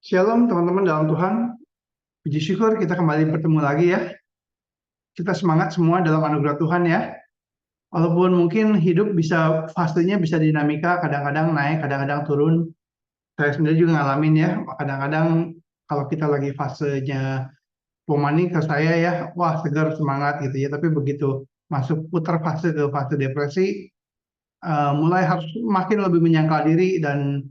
Shalom teman-teman dalam Tuhan. Puji syukur kita kembali bertemu lagi ya. Kita semangat semua dalam anugerah Tuhan ya. Walaupun mungkin hidup fasenya bisa dinamika, kadang-kadang naik, kadang-kadang turun. Saya sendiri juga ngalamin ya. Kadang-kadang kalau kita lagi fasenya pemanik ke saya ya, wah segar semangat gitu ya. Tapi begitu masuk putar fase ke fase depresi, mulai harus makin lebih menyangkal diri dan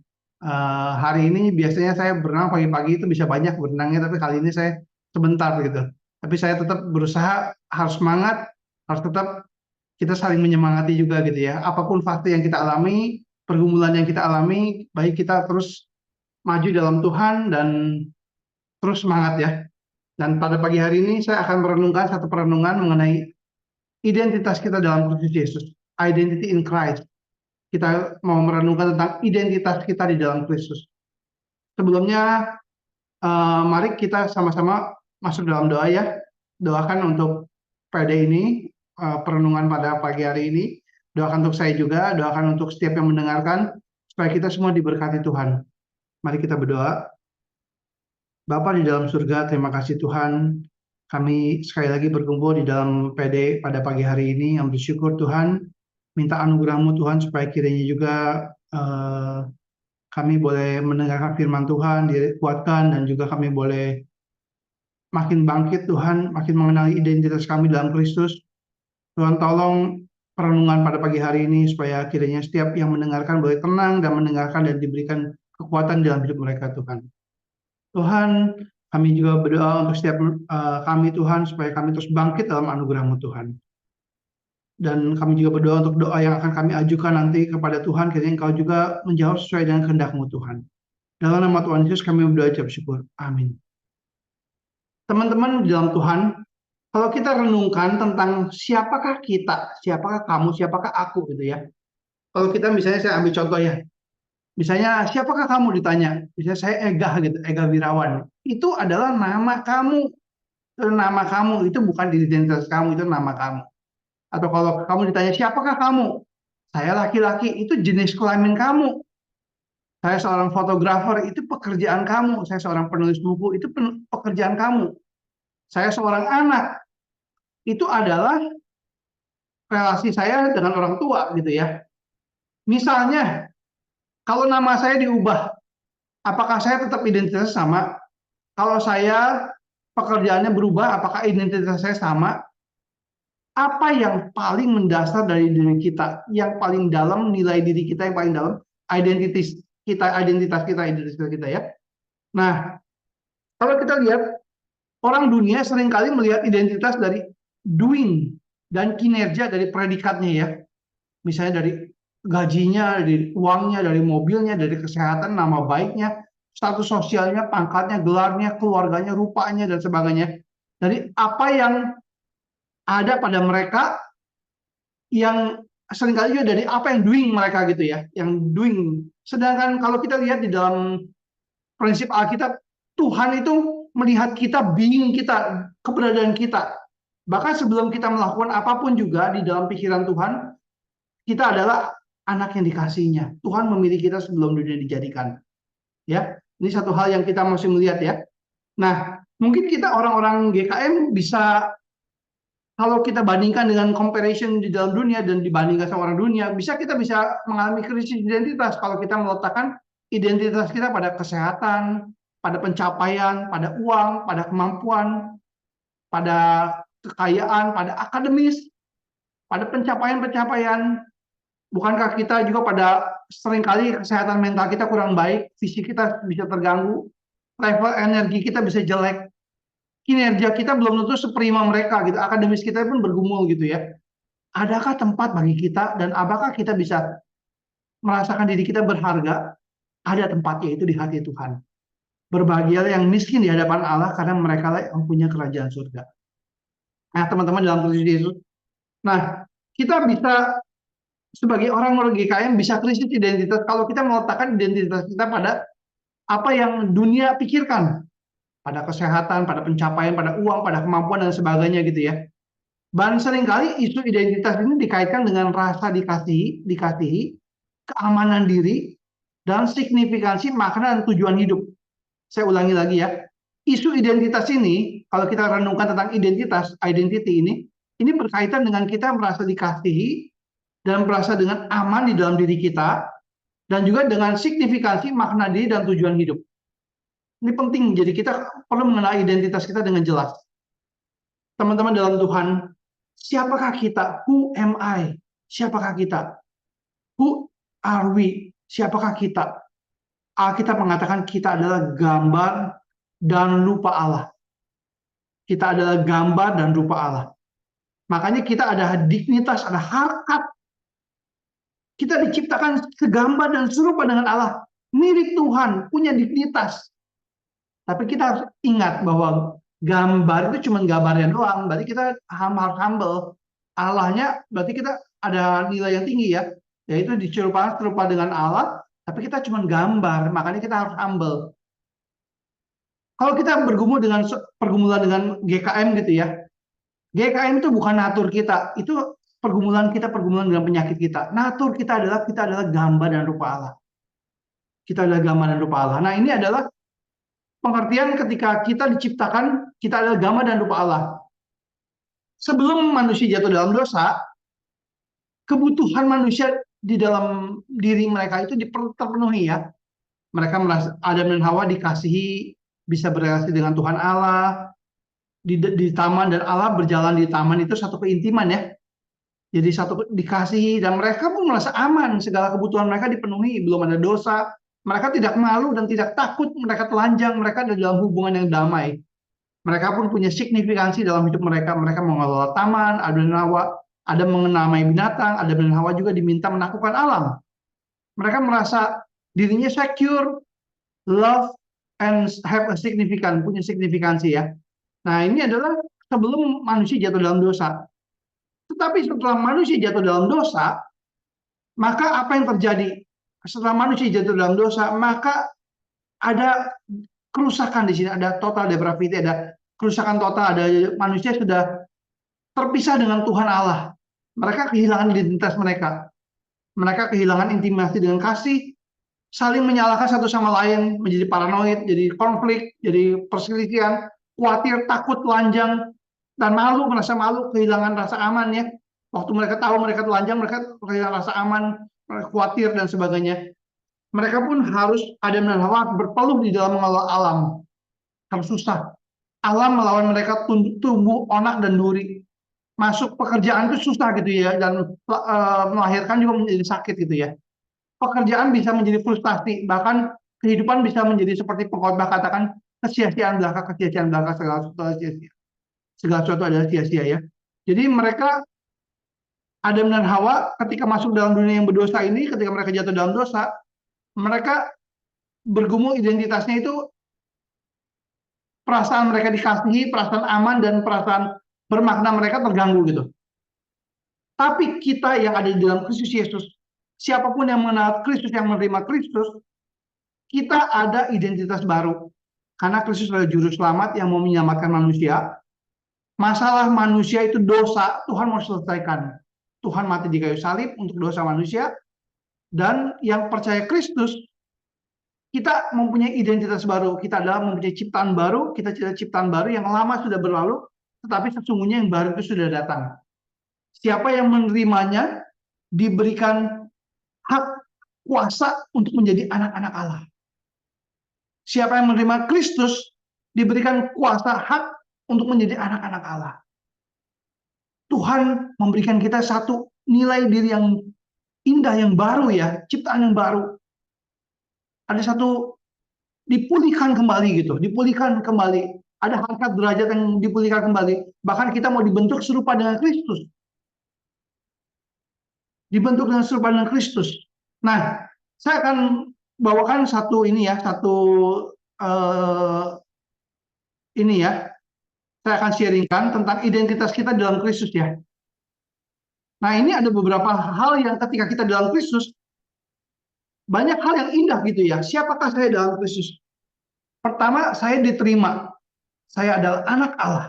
hari ini biasanya saya berenang pagi-pagi itu bisa banyak berenangnya, tapi kali ini saya sebentar gitu. Tapi saya tetap berusaha harus semangat, harus tetap kita saling menyemangati juga gitu ya. Apapun fase yang kita alami, pergumulan yang kita alami, baik kita terus maju dalam Tuhan dan terus semangat ya. Dan pada pagi hari ini saya akan merenungkan satu perenungan mengenai identitas kita dalam Kristus Yesus, identity in Christ. Kita mau merenungkan tentang identitas kita di dalam Kristus. Sebelumnya, mari kita sama-sama masuk dalam doa ya. Doakan untuk PD ini, perenungan pada pagi hari ini. Doakan untuk saya juga, doakan untuk setiap yang mendengarkan, supaya kita semua diberkati Tuhan. Mari kita berdoa. Bapa di dalam surga, terima kasih Tuhan. Kami sekali lagi berkumpul di dalam PD pada pagi hari ini, yang bersyukur Tuhan. Minta anugerah-Mu Tuhan, supaya kiranya juga kami boleh mendengarkan firman Tuhan, dikuatkan, dan juga kami boleh makin bangkit Tuhan, makin mengenali identitas kami dalam Kristus. Tuhan tolong perenungan pada pagi hari ini, supaya kiranya setiap yang mendengarkan boleh tenang dan mendengarkan dan diberikan kekuatan dalam hidup mereka Tuhan. Tuhan, kami juga berdoa untuk setiap kami Tuhan, supaya kami terus bangkit dalam anugerah-Mu Tuhan. Dan kami juga berdoa untuk doa yang akan kami ajukan nanti kepada Tuhan, kiranya Engkau juga menjawab sesuai dengan kehendak-Mu Tuhan. Dalam nama Tuhan Yesus kami berdoa ucap syukur. Amin. Teman-teman di dalam Tuhan, kalau kita renungkan tentang siapakah kita, siapakah kamu, siapakah aku gitu ya. Kalau kita misalnya saya ambil contoh ya. Misalnya siapakah kamu ditanya, misalnya saya Ega gitu, Ega Wirawan. Itu adalah nama kamu. Nama kamu itu bukan identitas kamu, itu nama kamu. Atau kalau kamu ditanya siapakah kamu? Saya laki-laki, itu jenis kelamin kamu. Saya seorang fotografer, itu pekerjaan kamu. Saya seorang penulis buku, itu pekerjaan kamu. Saya seorang anak, itu adalah relasi saya dengan orang tua gitu ya. Misalnya, kalau nama saya diubah, apakah saya tetap identitas sama? Kalau saya pekerjaannya berubah, apakah identitas saya sama? Apa yang paling mendasar dari diri kita, yang paling dalam, nilai diri kita yang paling dalam, identitas kita ya. Nah, kalau kita lihat, orang dunia seringkali melihat identitas dari doing dan kinerja dari predikatnya ya. Misalnya dari gajinya, dari uangnya, dari mobilnya, dari kesehatan, nama baiknya, status sosialnya, pangkatnya, gelarnya, keluarganya, rupanya, dan sebagainya. Dari apa yang ada pada mereka, yang seringkali juga dari apa yang doing mereka gitu ya, yang doing. Sedangkan kalau kita lihat di dalam prinsip Alkitab, Tuhan itu melihat kita, being kita, keberadaan kita. Bahkan sebelum kita melakukan apapun juga di dalam pikiran Tuhan, kita adalah anak yang dikasihinya. Tuhan memilih kita sebelum dunia dijadikan. Ya, ini satu hal yang kita mesti melihat ya. Nah, mungkin kita orang-orang GKM bisa, kalau kita bandingkan dengan comparison di dalam dunia dan dibandingkan sama orang dunia, kita bisa mengalami krisis identitas kalau kita meletakkan identitas kita pada kesehatan, pada pencapaian, pada uang, pada kemampuan, pada kekayaan, pada akademis, pada pencapaian-pencapaian. Bukankah kita juga pada seringkali kesehatan mental kita kurang baik, fisik kita bisa terganggu, level energi kita bisa jelek, kinerja kita belum tentu seprima mereka gitu, akademis kita pun bergumul gitu ya. Adakah tempat bagi kita dan apakah kita bisa merasakan diri kita berharga? Ada tempatnya, itu di hati Tuhan. Berbahagialah yang miskin di hadapan Allah, karena mereka lah yang punya kerajaan surga. Nah, teman-teman dalam Kristus Yesus. Nah, kita bisa sebagai orang GKM bisa krisis identitas kalau kita meletakkan identitas kita pada apa yang dunia pikirkan, pada kesehatan, pada pencapaian, pada uang, pada kemampuan dan sebagainya gitu ya. Dan seringkali isu identitas ini dikaitkan dengan rasa dikasihi, keamanan diri, dan signifikansi makna dan tujuan hidup. Saya ulangi lagi ya. Isu identitas ini, kalau kita renungkan tentang identitas, identity ini berkaitan dengan kita merasa dikasihi dan merasa dengan aman di dalam diri kita, dan juga dengan signifikansi makna diri dan tujuan hidup. Ini penting, jadi kita perlu mengenal identitas kita dengan jelas. Teman-teman dalam Tuhan, siapakah kita? Who am I? Siapakah kita? Who are we? Siapakah kita? Alkitab mengatakan kita adalah gambar dan rupa Allah. Kita adalah gambar dan rupa Allah. Makanya kita ada dignitas, ada harkat. Kita diciptakan segambar dan serupa dengan Allah. Mirip Tuhan, punya dignitas. Tapi kita harus ingat bahwa gambar itu cuma gambarnya doang. Berarti kita harus humble. Allahnya berarti kita ada nilai yang tinggi ya. Yaitu serupa dengan Allah. Tapi kita cuma gambar. Makanya kita harus humble. Kalau kita pergumulan dengan GKM gitu ya. GKM itu bukan natur kita. Itu pergumulan dengan penyakit kita. Natur kita adalah gambar dan rupa Allah. Kita adalah gambar dan rupa Allah. Nah, ini adalah pengertian ketika kita diciptakan, kita adalah gambar dan rupa Allah. Sebelum manusia jatuh dalam dosa, kebutuhan manusia di dalam diri mereka itu terpenuhi ya. Mereka merasa Adam dan Hawa dikasihi, bisa berrelasi dengan Tuhan Allah, di taman, dan Allah berjalan di taman itu satu keintiman ya. Jadi satu dikasihi, dan mereka pun merasa aman, segala kebutuhan mereka dipenuhi, belum ada dosa. Mereka tidak malu dan tidak takut, mereka telanjang, mereka ada dalam hubungan yang damai. Mereka pun punya signifikansi dalam hidup mereka. Mereka mengelola taman, Adam dan Hawa, ada mengenamai binatang, Adam dan Hawa juga diminta menaklukkan alam. Mereka merasa dirinya secure, love, and have a significant, punya signifikansi ya. Nah, ini adalah sebelum manusia jatuh dalam dosa. Tetapi setelah manusia jatuh dalam dosa, maka apa yang terjadi? Setelah manusia jatuh dalam dosa, maka ada kerusakan di sini, ada total depravity, ada kerusakan total, ada manusia sudah terpisah dengan Tuhan Allah. Mereka kehilangan identitas mereka. Mereka kehilangan intimasi dengan kasih, saling menyalahkan satu sama lain, menjadi paranoid, jadi konflik, jadi perselisihan, khawatir, takut, telanjang, dan malu, merasa malu, kehilangan rasa aman ya. Waktu mereka tahu mereka telanjang, mereka kehilangan rasa aman, khawatir, dan sebagainya. Mereka pun harus, Adam dan Hawa, berpeluh di dalam mengelola alam. Harus susah. Alam melawan mereka, tumbuh, onak, dan duri. Masuk pekerjaan itu susah gitu ya, dan melahirkan juga menjadi sakit gitu ya. Pekerjaan bisa menjadi frustasi, bahkan kehidupan bisa menjadi seperti pengkhotbah katakan, kesia-siaan belaka, segala sesuatu sia-sia. Segala sesuatu adalah sia-sia ya. Jadi mereka, Adam dan Hawa, ketika masuk dalam dunia yang berdosa ini, ketika mereka jatuh dalam dosa, mereka bergumul identitasnya itu perasaan mereka dikasihi, perasaan aman, dan perasaan bermakna mereka terganggu gitu. Tapi kita yang ada di dalam Kristus Yesus, siapapun yang mengenal Kristus, yang menerima Kristus, kita ada identitas baru. Karena Kristus adalah juru selamat yang mau menyelamatkan manusia. Masalah manusia itu dosa, Tuhan mau selesaikan. Tuhan mati di kayu salib untuk dosa manusia. Dan yang percaya Kristus, kita mempunyai identitas baru. Kita adalah mempunyai ciptaan baru. Kita ciptaan baru yang lama sudah berlalu, tetapi sesungguhnya yang baru itu sudah datang. Siapa yang menerimanya diberikan hak kuasa untuk menjadi anak-anak Allah. Siapa yang menerima Kristus diberikan kuasa hak untuk menjadi anak-anak Allah. Tuhan memberikan kita satu nilai diri yang indah, yang baru ya, ciptaan yang baru. Ada satu dipulihkan kembali gitu, dipulihkan kembali. Ada harkat derajat yang dipulihkan kembali. Bahkan kita mau dibentuk serupa dengan Kristus. Dibentuk dengan serupa dengan Kristus. Nah, saya akan bawakan satu ini ya, ini ya. Saya akan sharingkan tentang identitas kita dalam Kristus ya. Nah, ini ada beberapa hal yang ketika kita dalam Kristus, banyak hal yang indah gitu ya. Siapakah saya dalam Kristus? Pertama, saya diterima. Saya adalah anak Allah.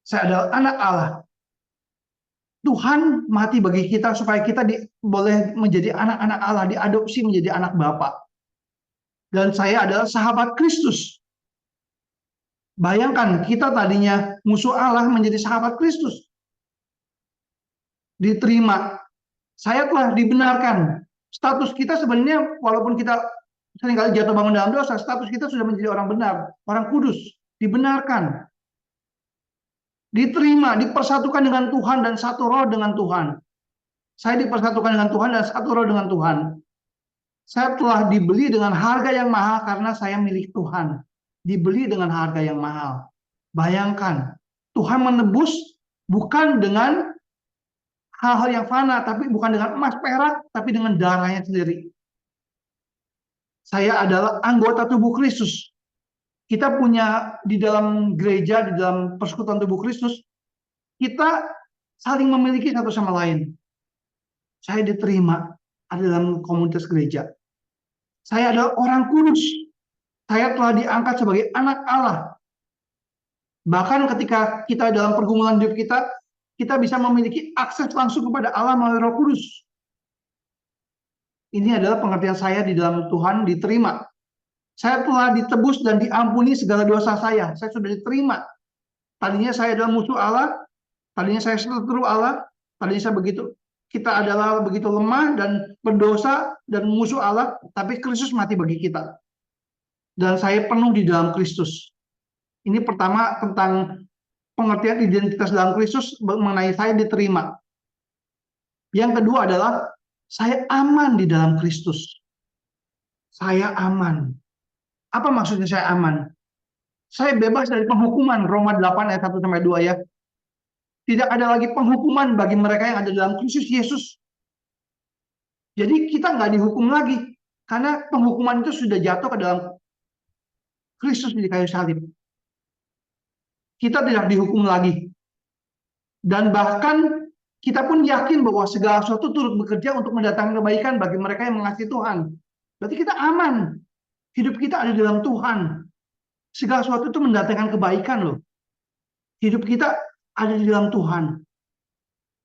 Saya adalah anak Allah. Tuhan mati bagi kita supaya kita boleh menjadi anak-anak Allah, diadopsi menjadi anak Bapa. Dan saya adalah sahabat Kristus. Bayangkan, kita tadinya musuh Allah menjadi sahabat Kristus. Diterima. Saya telah dibenarkan. Status kita sebenarnya, walaupun kita seringkali jatuh bangun dalam dosa, status kita sudah menjadi orang benar, orang kudus, dibenarkan, diterima, dipersatukan dengan Tuhan dan satu roh dengan Tuhan. Saya dipersatukan dengan Tuhan dan satu roh dengan Tuhan. Saya telah dibeli dengan harga yang mahal karena saya milik Tuhan. Dibeli dengan harga yang mahal. Bayangkan, Tuhan menebus bukan dengan hal-hal yang fana, tapi bukan dengan emas perak, tapi dengan darahnya sendiri. Saya adalah anggota tubuh Kristus. Kita punya di dalam gereja, di dalam persekutuan tubuh Kristus, kita saling memiliki satu sama lain. Saya diterima ada dalam komunitas gereja. Saya adalah orang kudus. Saya telah diangkat sebagai anak Allah. Bahkan ketika kita dalam pergumulan hidup kita bisa memiliki akses langsung kepada Allah melalui Roh Kudus. Ini adalah pengertian saya di dalam Tuhan, diterima. Saya telah ditebus dan diampuni segala dosa saya. Saya sudah diterima. Tadinya saya adalah musuh Allah, tadinya saya seteru Allah, tadinya saya kita adalah begitu lemah dan berdosa dan musuh Allah, tapi Kristus mati bagi kita. Dan saya penuh di dalam Kristus. Ini pertama tentang pengertian identitas dalam Kristus mengenai saya diterima. Yang kedua adalah saya aman di dalam Kristus. Saya aman. Apa maksudnya saya aman? Saya bebas dari penghukuman, Roma 8 ayat 1-2 ya. Tidak ada lagi penghukuman bagi mereka yang ada dalam Kristus Yesus. Jadi kita nggak dihukum lagi, karena penghukuman itu sudah jatuh ke dalam Kristus di kayu salib. Kita tidak dihukum lagi. Dan bahkan kita pun yakin bahwa segala sesuatu turut bekerja untuk mendatangkan kebaikan bagi mereka yang mengasihi Tuhan. Berarti kita aman. Hidup kita ada di dalam Tuhan. Segala sesuatu itu mendatangkan kebaikan loh. Hidup kita ada di dalam Tuhan.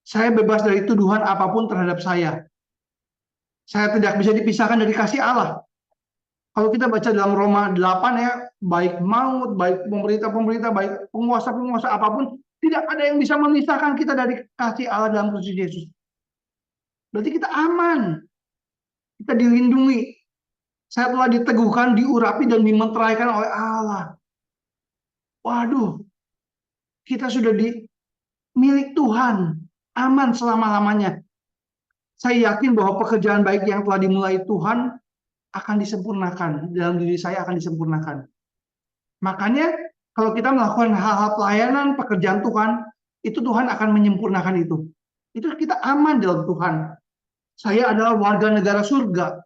Saya bebas dari tuduhan apapun terhadap saya. Saya tidak bisa dipisahkan dari kasih Allah. Kalau kita baca dalam Roma 8 ya, baik maut, baik pemerintah-pemerintah, baik penguasa-penguasa apapun, tidak ada yang bisa memisahkan kita dari kasih Allah dalam Kristus Yesus. Berarti kita aman. Kita dilindungi. Saya telah diteguhkan, diurapi, dan dimeteraikan oleh Allah. Waduh, kita sudah milik Tuhan, aman selama-lamanya. Saya yakin bahwa pekerjaan baik yang telah dimulai Tuhan akan disempurnakan, dalam diri saya akan disempurnakan. Makanya kalau kita melakukan hal-hal pelayanan, pekerjaan Tuhan, itu Tuhan akan menyempurnakan itu. Itu kita aman dalam Tuhan. Saya adalah warga negara surga.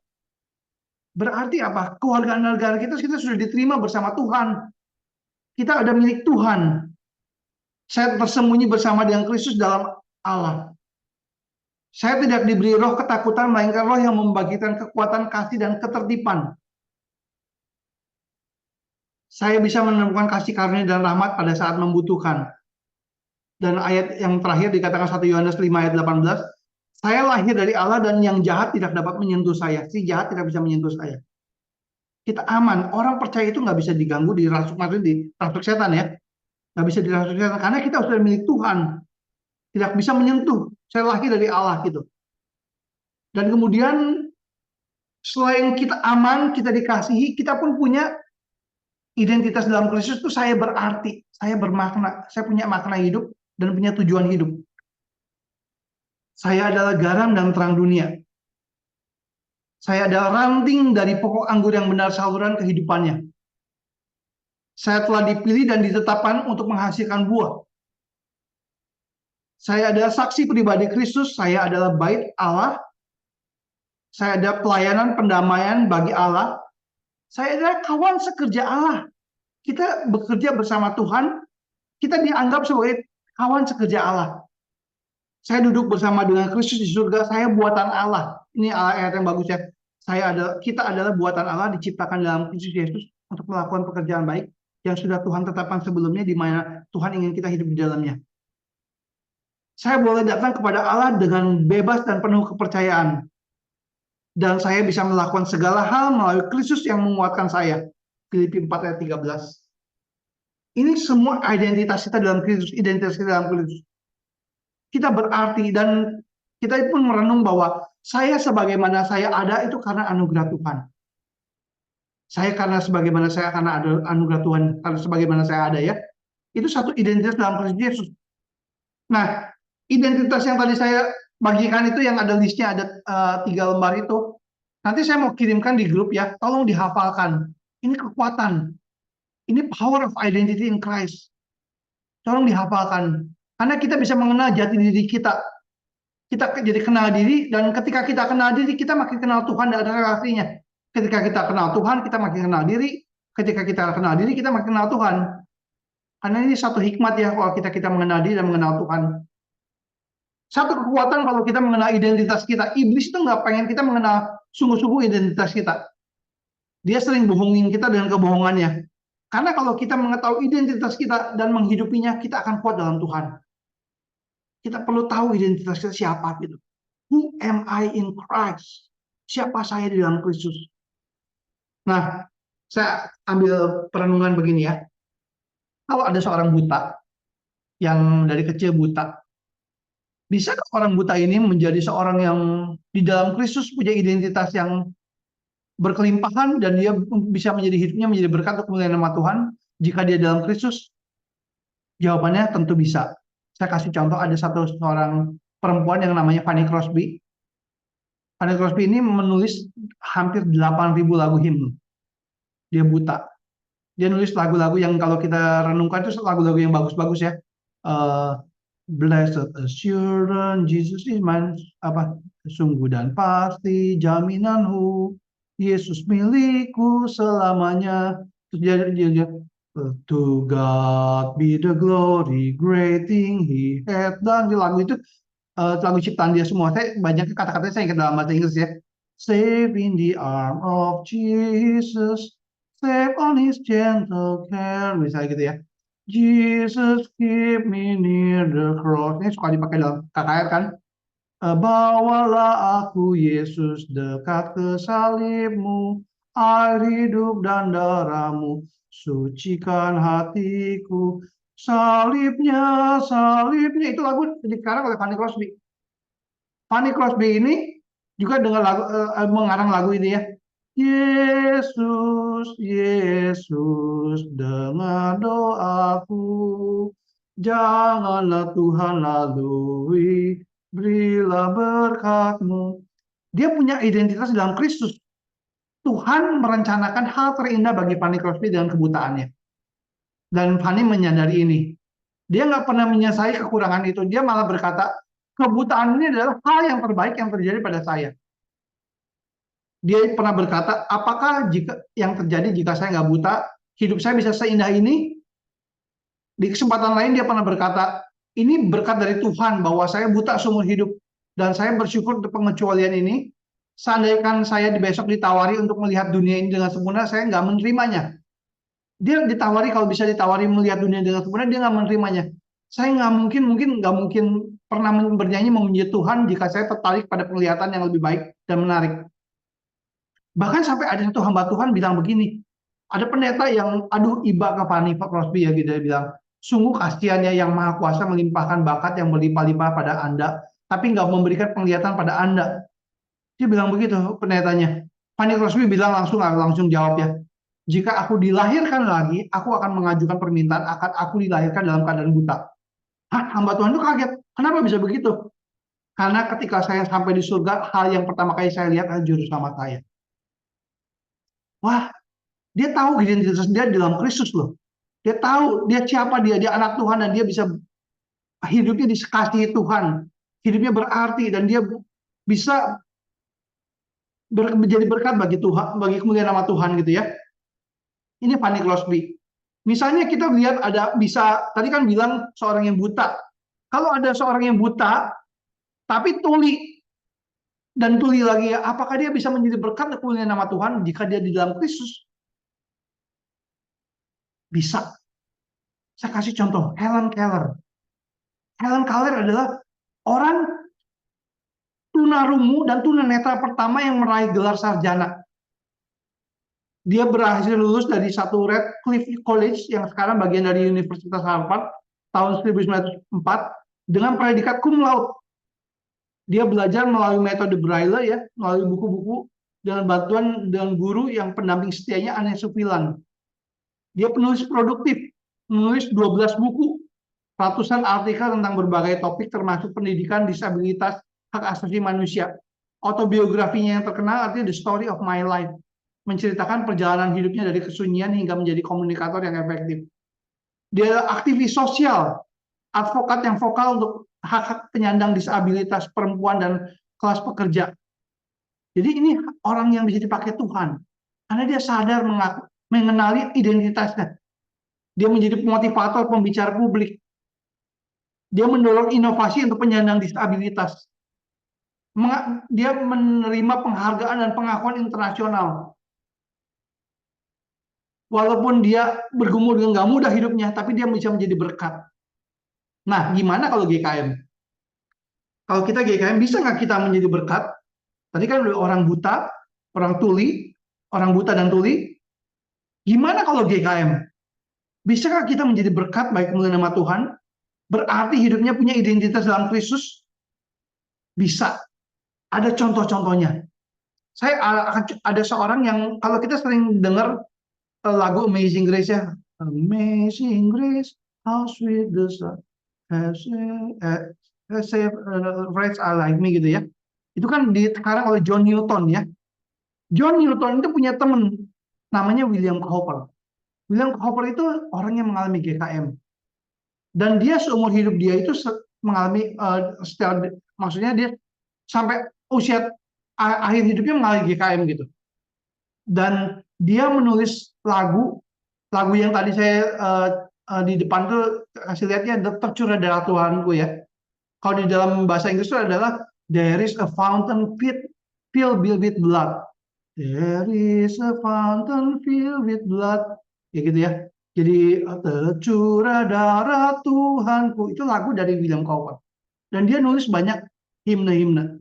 Berarti apa? Kewargaan negara kita sudah diterima bersama Tuhan. Kita ada milik Tuhan. Saya tersembunyi bersama dengan Kristus dalam Allah. Saya tidak diberi roh ketakutan, melainkan roh yang membagikan kekuatan kasih dan ketertiban. Saya bisa menemukan kasih karunia dan rahmat pada saat membutuhkan. Dan ayat yang terakhir dikatakan 1 Yohanes 5 ayat 18, saya lahir dari Allah dan yang jahat tidak dapat menyentuh saya. Si jahat tidak bisa menyentuh saya. Kita aman. Orang percaya itu nggak bisa diganggu, dirasuk setan ya. Nggak bisa dirasuk setan karena kita sudah milik Tuhan. Tidak bisa menyentuh. Saya lahir dari Allah gitu. Dan kemudian selain kita aman, kita dikasihi, kita pun punya identitas dalam Kristus itu saya berarti, saya bermakna, saya punya makna hidup dan punya tujuan hidup. Saya adalah garam dan terang dunia. Saya adalah ranting dari pokok anggur yang benar saluran kehidupannya. Saya telah dipilih dan ditetapkan untuk menghasilkan buah. Saya adalah saksi pribadi Kristus, saya adalah bait Allah, saya ada pelayanan pendamaian bagi Allah, saya adalah kawan sekerja Allah. Kita bekerja bersama Tuhan, kita dianggap sebagai kawan sekerja Allah. Saya duduk bersama dengan Kristus di surga, saya buatan Allah. Ini ayat yang bagus ya. Kita adalah buatan Allah diciptakan dalam Kristus Yesus untuk melakukan pekerjaan baik yang sudah Tuhan tetapkan sebelumnya di mana Tuhan ingin kita hidup di dalamnya. Saya boleh datang kepada Allah dengan bebas dan penuh kepercayaan. dan saya bisa melakukan segala hal melalui Kristus yang menguatkan saya. Filipi 4 ayat 13. Ini semua identitas kita dalam Kristus, identitas kita dalam Kristus. Kita berarti dan kita pun merenung bahwa saya sebagaimana saya ada itu karena anugerah Tuhan. Saya karena sebagaimana saya karena ada anugerah Tuhan, karena sebagaimana saya ada ya. Itu satu identitas dalam Kristus Yesus. Nah, identitas yang tadi saya bagikan itu yang ada listnya ada 3 lembar itu. Nanti saya mau kirimkan di grup ya, tolong dihafalkan. Ini kekuatan, ini power of identity in Christ. Tolong dihafalkan. Karena kita bisa mengenal jati diri kita. Kita jadi kenal diri, dan ketika kita kenal diri, kita makin kenal Tuhan dan ada relasinya. Ketika kita kenal Tuhan, kita makin kenal diri. Ketika kita kenal diri, kita makin kenal Tuhan. Karena ini satu hikmat ya, kalau kita mengenal diri dan mengenal Tuhan. Satu kekuatan kalau kita mengenal identitas kita. Iblis itu nggak pengen kita mengenal sungguh-sungguh identitas kita. Dia sering bohongin kita dengan kebohongannya. Karena kalau kita mengetahui identitas kita dan menghidupinya, kita akan kuat dalam Tuhan. Kita perlu tahu identitas kita siapa gitu. Who am I in Christ? Siapa saya di dalam Kristus? Nah, saya ambil perenungan begini ya. Kalau ada seorang buta yang dari kecil buta, bisa orang buta ini menjadi seorang yang di dalam Kristus punya identitas yang berkelimpahan dan dia bisa menjadi hidupnya menjadi berkat untuk kemuliaan nama Tuhan jika dia dalam Kristus? Jawabannya tentu bisa. Saya kasih contoh, ada seorang perempuan yang namanya Fanny Crosby. Fanny Crosby ini menulis hampir 8.000 lagu himne. Dia buta. Dia nulis lagu-lagu yang kalau kita renungkan itu lagu-lagu yang bagus-bagus ya. Blessed assurance, Jesus is mine, sungguh dan pasti jaminanku, Yesus milikku selamanya. Terus dia to God be the glory, great thing He had done. Di lagu itu lagu ciptaan dia semua. Saya banyak kata-katanya saya ingat dalam bahasa Inggris ya. Safe in the arm of Jesus, safe on His gentle care, misalnya gitu ya. Jesus keep me near the cross. Ini suka dipakai dalam KKR kan. Bawalah aku Yesus dekat ke salibmu, air hidup dan darahmu, sucikan hatiku. Salibnya, salibnya, itu lagu dikarang oleh Fanny Crosby. Fanny Crosby ini juga dengan mengarang lagu ini ya. Yesus, Yesus, dengar doaku, janganlah Tuhan lalui, berilah berkat-Mu. Dia punya identitas dalam Kristus. Tuhan merencanakan hal terindah bagi Fanny Crosby dengan kebutaannya. Dan Fanny menyadari ini. Dia nggak pernah menyesali kekurangan itu. Dia malah berkata, kebutaan ini adalah hal yang terbaik yang terjadi pada saya. Dia pernah berkata, apakah yang terjadi jika saya nggak buta, hidup saya bisa seindah ini? Di kesempatan lain dia pernah berkata, ini berkat dari Tuhan bahwa saya buta seumur hidup. Dan saya bersyukur untuk pengecualian ini. Seandainya saya besok ditawari untuk melihat dunia ini dengan sempurna, saya nggak menerimanya. Dia ditawari, kalau bisa ditawari melihat dunia dengan sempurna, dia nggak menerimanya. Saya nggak mungkin pernah bernyanyi memuji Tuhan jika saya tertarik pada penglihatan yang lebih baik dan menarik. Bahkan sampai ada satu hamba Tuhan bilang begini, ada pendeta yang iba ke Fanny Crosby ya gitu, dia bilang, sungguh kasihannya yang maha kuasa melimpahkan bakat yang berlimpah-limpah pada Anda, tapi nggak memberikan penglihatan pada Anda. Dia bilang begitu pendetanya. Fanny Crosby bilang langsung jawab ya, jika aku dilahirkan lagi, aku akan mengajukan permintaan akan aku dilahirkan dalam keadaan buta. Hah, hamba Tuhan itu kaget. Kenapa bisa begitu? Karena ketika saya sampai di surga, hal yang pertama kali saya lihat adalah juru selamat saya. Wah, dia tahu identitas dia di dalam Kristus loh. Dia tahu dia siapa dia anak Tuhan dan dia bisa hidupnya dikasihi Tuhan. Hidupnya berarti dan dia bisa menjadi berkat bagi Tuhan, bagi kemuliaan nama Tuhan gitu ya. Ini Fanny Crosby. Misalnya kita lihat tadi kan bilang seorang yang buta. Kalau ada seorang yang buta tapi tuli dan tuli lagi, apakah dia bisa menjadi berkat untuk kemuliaan nama Tuhan jika dia di dalam Kristus? Bisa. Saya kasih contoh, Helen Keller. Helen Keller adalah orang tunarungu dan tunanetra pertama yang meraih gelar sarjana. Dia berhasil lulus dari satu Radcliffe College yang sekarang bagian dari Universitas Harvard tahun 1904 dengan predikat cum laude. Dia belajar melalui metode Braille ya, melalui buku-buku dengan bantuan dengan guru yang pendamping setianya Anne Supilan. Dia penulis produktif, menulis 12 buku, ratusan artikel tentang berbagai topik termasuk pendidikan, disabilitas, hak asasi manusia. Autobiografinya yang terkenal artinya The Story of My Life, menceritakan perjalanan hidupnya dari kesunyian hingga menjadi komunikator yang efektif. Dia aktivis sosial, advokat yang vokal untuk hak-hak penyandang disabilitas, perempuan, dan kelas pekerja. Jadi ini orang yang bisa dipakai Tuhan, karena dia sadar mengenali identitasnya. Dia menjadi motivator pembicara publik. Dia mendorong inovasi untuk penyandang disabilitas. Dia menerima penghargaan dan pengakuan internasional. Walaupun dia bergumul dengan gak mudah hidupnya, tapi dia bisa menjadi berkat. Nah, gimana kalau GKM? Kalau kita GKM, bisa nggak kita menjadi berkat? Tadi kan udah orang buta, orang tuli, orang buta dan tuli. Gimana kalau GKM? Bisakah kita menjadi berkat baik melalui nama Tuhan? Berarti hidupnya punya identitas dalam Kristus? Bisa. Ada contoh-contohnya. Saya ada seorang yang kalau kita sering dengar lagu Amazing Grace ya, Amazing Grace, how sweet the sound, friends are like me gitu ya. Itu kan dikarang oleh John Newton ya. John Newton itu punya teman namanya William Cowper. William Cowper itu orang yang mengalami GKM. Dan dia seumur hidup dia itu mengalami maksudnya dia sampai usia akhir hidupnya mengalami GKM gitu. Dan dia menulis lagu yang tadi saya di depan tuh kasih lihatnya, tercurah darah Tuhanku ya. Kalau di dalam bahasa Inggris itu adalah there is a fountain filled with blood. There is a fountain filled with blood. Ya gitu ya. Jadi tercurah darah Tuhanku. Itu lagu dari William Cowper. Dan dia nulis banyak himne-himne.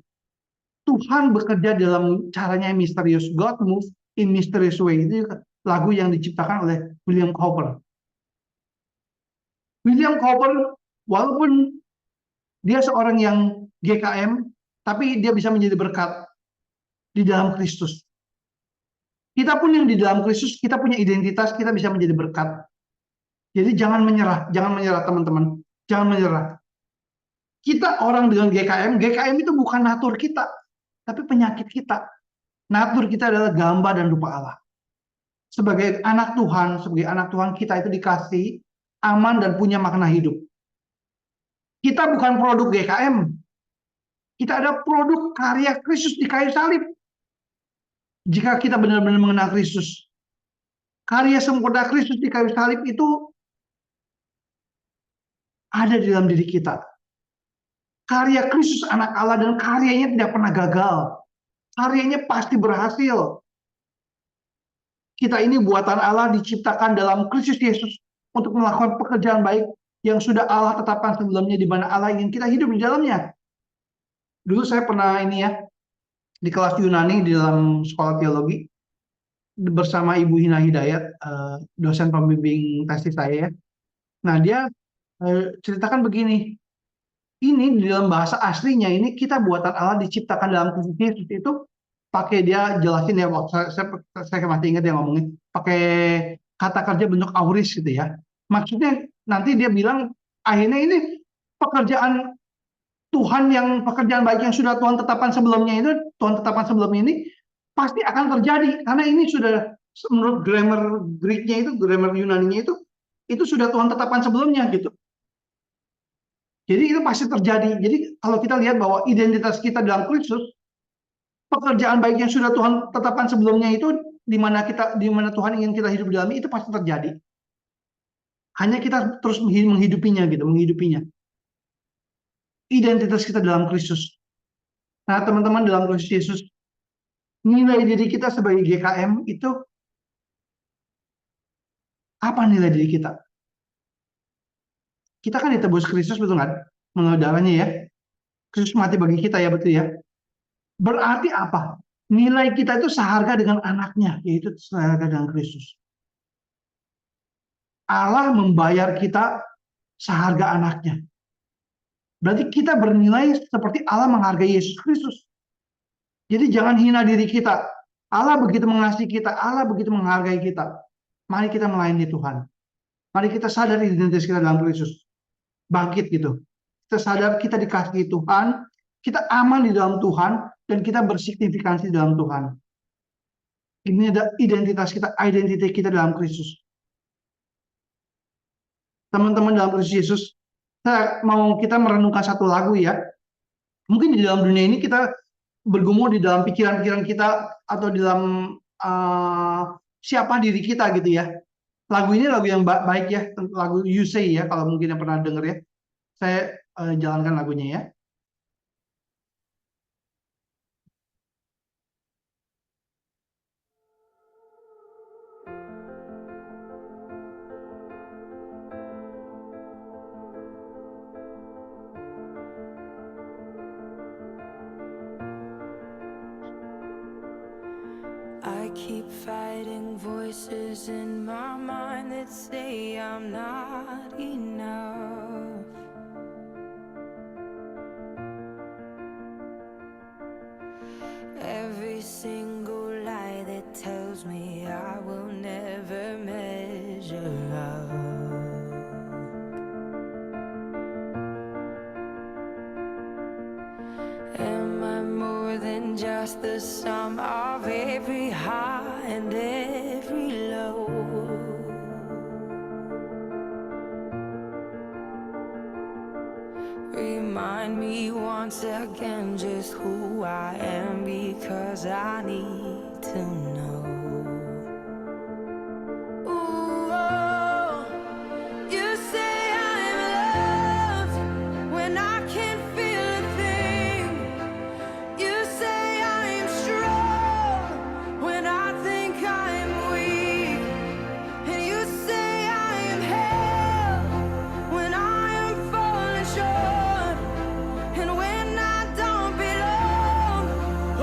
Tuhan bekerja dalam caranya yang misterius. God moves in mysterious way. Itu lagu yang diciptakan oleh William Cowper. William Cowper, walaupun dia seorang yang GKM, tapi dia bisa menjadi berkat di dalam Kristus. Kita pun yang di dalam Kristus, kita punya identitas, kita bisa menjadi berkat. Jadi jangan menyerah teman-teman. Jangan menyerah. Kita orang dengan GKM itu bukan natur kita, tapi penyakit kita. Natur kita adalah gambar dan rupa Allah. Sebagai anak Tuhan kita itu dikasih aman dan punya makna hidup. Kita bukan produk GKM. Kita ada produk karya Kristus di kayu salib. Jika kita benar-benar mengenal Kristus, karya sempurna Kristus di kayu salib itu ada di dalam diri kita. Karya Kristus anak Allah dan karyanya tidak pernah gagal. Karyanya pasti berhasil. Kita ini buatan Allah diciptakan dalam Kristus Yesus untuk melakukan pekerjaan baik yang sudah Allah tetapkan sebelumnya, di mana Allah ingin kita hidup di dalamnya. Dulu saya pernah di kelas Yunani di dalam sekolah teologi bersama Ibu Hina Hidayat, dosen pembimbing tesis saya ya. Nah, dia ceritakan begini, ini di dalam bahasa aslinya ini kita buatan Allah diciptakan dalam Kristus Yesus itu pakai, dia jelasin ya, saya masih ingat dia ngomongin pakai kata kerja bentuk auris gitu ya. Maksudnya nanti dia bilang akhirnya ini pekerjaan pekerjaan baik yang sudah Tuhan tetapkan sebelumnya ini pasti akan terjadi, karena ini sudah menurut grammar Greek-nya itu, grammar Yunani-nya itu sudah Tuhan tetapkan sebelumnya gitu. Jadi itu pasti terjadi. Jadi kalau kita lihat bahwa identitas kita dalam Kristus, pekerjaan baik yang sudah Tuhan tetapkan sebelumnya itu di mana Tuhan ingin kita hidup di dalamnya, itu pasti terjadi. Hanya kita terus menghidupinya. Identitas kita dalam Kristus. Nah, teman-teman, dalam Kristus Yesus, nilai diri kita sebagai GKM itu apa nilai diri kita? Kita kan ditebus Kristus, betul kan? Melalui darahnya ya. Kristus mati bagi kita ya, betul ya. Berarti apa? Nilai kita itu seharga dengan anaknya, yaitu seharga dengan Kristus. Allah membayar kita seharga anaknya. Berarti kita bernilai seperti Allah menghargai Yesus Kristus. Jadi jangan hina diri kita. Allah begitu mengasihi kita, Allah begitu menghargai kita. Mari kita melayani Tuhan. Mari kita sadar identitas kita dalam Kristus. Bangkit gitu. Kita sadar kita dikasihi Tuhan, kita aman di dalam Tuhan, dan kita bersignifikansi di dalam Tuhan. Ini ada identitas kita dalam Kristus. Teman-teman dalam Kristus Yesus, kita merenungkan satu lagu ya. Mungkin di dalam dunia ini kita bergumul di dalam pikiran-pikiran kita atau di dalam siapa diri kita gitu ya. Lagu ini lagu yang baik ya, lagu You Say ya, kalau mungkin yang pernah denger ya. Saya jalankan lagunya ya. I keep fighting voices in my mind that say I'm not enough. Every single lie that tells me I will never measure up. Am I more than just the sum of every high and every low? Remind me once again just who I am, because I need to know. Ooh, oh, you say I'm loved when I can't feel a thing. You say I'm strong when I think I'm weak. And you say I am held when I am falling short. And when I don't belong,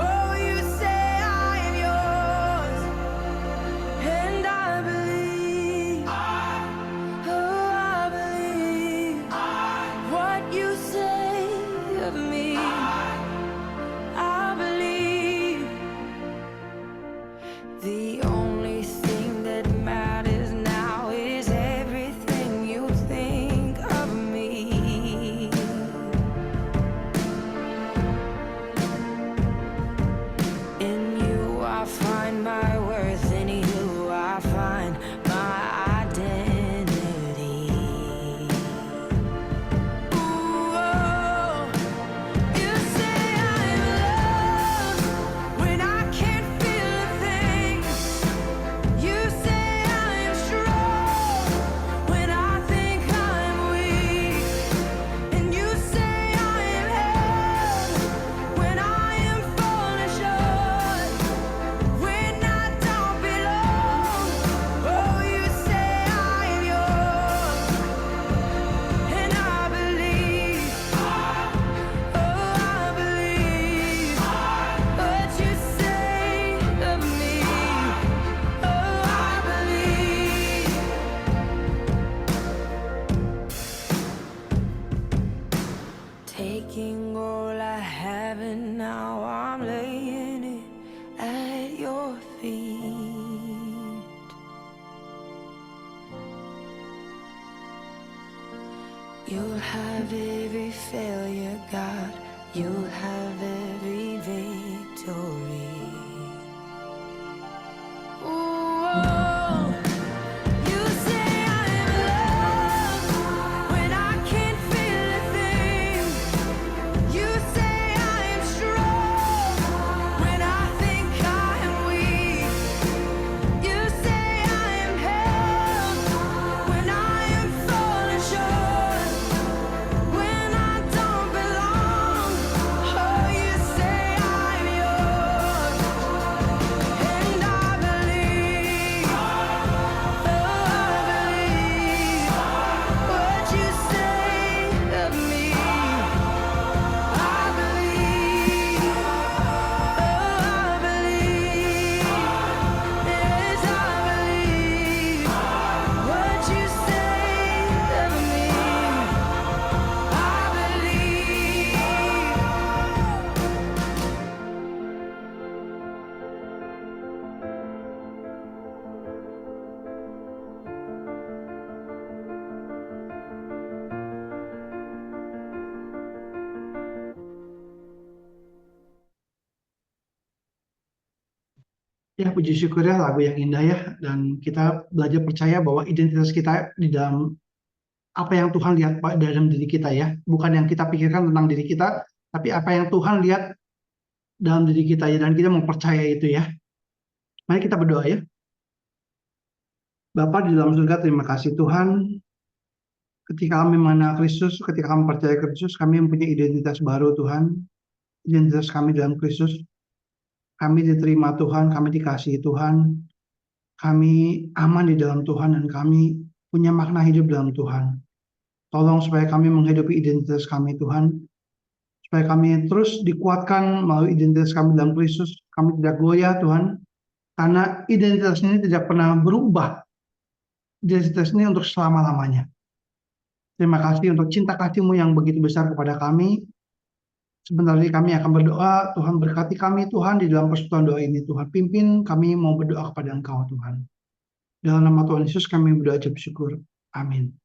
oh, you say I am yours. And I believe, oh, I believe what you say of me. I believe the only thing that matters now is everything you think of me. In you I find my worth, in you I find my identity. Ooh, oh, you say I'm loved when I can't feel a thing. You say I'm strong when I think I'm weak. And you say I am held when I am falling short. When I don't belong, oh, you say I am yours. And I believe, oh, I believe what you say of me. Oh, I believe. Taking all I have and now I'm laying it at your feet. You'll have every failure, God. You'll have every victory. Ooh, you say I'm loved when I can't feel a thing. You say I am strong when I think I am weak. You say I am held when I am falling short. When I don't belong, oh, you say I'm yours. Ya, puji syukur ya, lagu yang indah ya. Dan kita belajar percaya bahwa identitas kita di dalam apa yang Tuhan lihat Pak, dalam diri kita ya. Bukan yang kita pikirkan tentang diri kita, tapi apa yang Tuhan lihat dalam diri kita ya. Dan kita mempercaya itu ya. Mari kita berdoa ya. Bapa di dalam surga, terima kasih Tuhan. Ketika kami mengenal Kristus, ketika kami percaya Kristus, kami mempunyai identitas baru Tuhan. Identitas kami dalam Kristus. Kami diterima Tuhan, kami dikasihi Tuhan. Kami aman di dalam Tuhan dan kami punya makna hidup dalam Tuhan. Tolong supaya kami menghidupi identitas kami Tuhan, supaya kami terus dikuatkan melalui identitas kami dalam Kristus. Kami tidak goyah Tuhan, karena identitas ini tidak pernah berubah. Identitas ini untuk selama-lamanya. Terima kasih untuk cinta kasih-Mu yang begitu besar kepada kami. Sebentar lagi kami akan berdoa, Tuhan berkati kami Tuhan di dalam persekutuan doa ini. Tuhan pimpin kami mau berdoa kepada Engkau Tuhan. Dalam nama Tuhan Yesus kami berdoa ucap syukur. Amin.